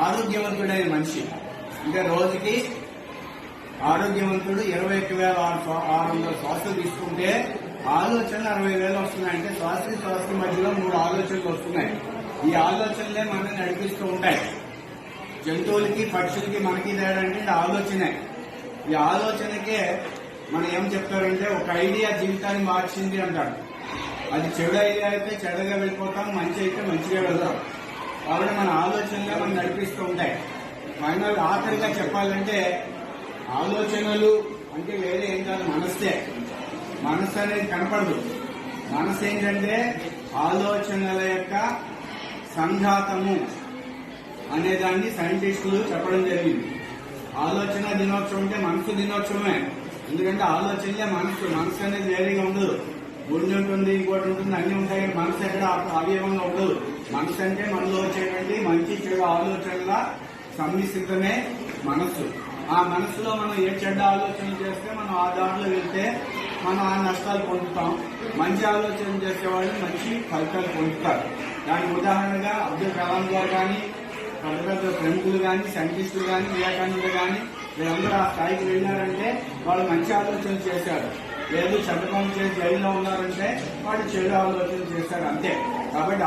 ఆరోగ్యవంతుడైన మనిషి అంటే రోజుకి ఆరోగ్యవంతుడు 21,600 శ్వాసలు తీసుకుంటే ఆలోచనలు 60,000 వస్తున్నాయంటే శ్వాసకి మధ్యలో 3 ఆలోచనలు వస్తున్నాయి. ఈ ఆలోచనలే మనల్ని నడిపిస్తూ ఉంటాయి. జంతువులకి పక్షులకి మనకి తేడా అంటే ఆలోచనే. ఈ ఆలోచనకే మనం ఏం చెప్తారంటే ఒక ఐడియా జీవితాన్ని మార్చింది అంటారు. అది చెడు ఐడియా అయితే చెడుగా వెళ్ళిపోతాం, మంచి అయితే మంచిగా వెళ్తాం. కాబట్టి మన ఆలోచనలే మనం నడిపిస్తూ ఉంటాయి. ఫైనల్ ఆఖరిగా చెప్పాలంటే ఆలోచనలు అంటే వేరే ఏం కాదు, మనస్సే. మనస్సు అనేది కనపడదు. మనస్సు ఏంటంటే ఆలోచనల యొక్క సంఘాతము అనేదాన్ని సైంటిస్టులు చెప్పడం జరిగింది. ఆలోచన దినోత్సవం అంటే మనసు దినోత్సవమే. ఎందుకంటే ఆలోచనలే మనసు అనేది వేరేగా ఉండదు. గుండె ఉంటుంది, ఇంకోటి ఉంటుంది, అన్ని ఉంటాయి. మనసు ఎక్కడ అవయవంగా ఉండదు. మనసు అంటే మనలో వచ్చేటువంటి మంచి చెడు ఆలోచనల సమ్మిశ్రితమే మనస్సు. ఆ మనస్సులో మనం ఏ చెడ్డ ఆలోచనలు చేస్తే మనం ఆ దాంట్లో వెళ్తే మనం ఆ నష్టాలు పొందుతాం. మంచి ఆలోచన చేసేవాళ్ళు మంచి ఫలితాలు పొందుతారు. దానికి ఉదాహరణగా అబ్దుల్ కలాం గారు కానీ, పెద్ద పెద్ద ప్రముఖులు కానీ, సైంటిస్టులు కానీ, వివేకానందులు కానీ వీళ్ళందరూ ఆ స్థాయికి వెళ్ళారంటే వాళ్ళు మంచి ఆలోచనలు చేశారు. లేదు చెడ్డ పనులు చేసి జైల్లో ఉన్నారంటే వాళ్ళు చెడు ఆలోచనలు చేశారు అంతే. కాబట్టి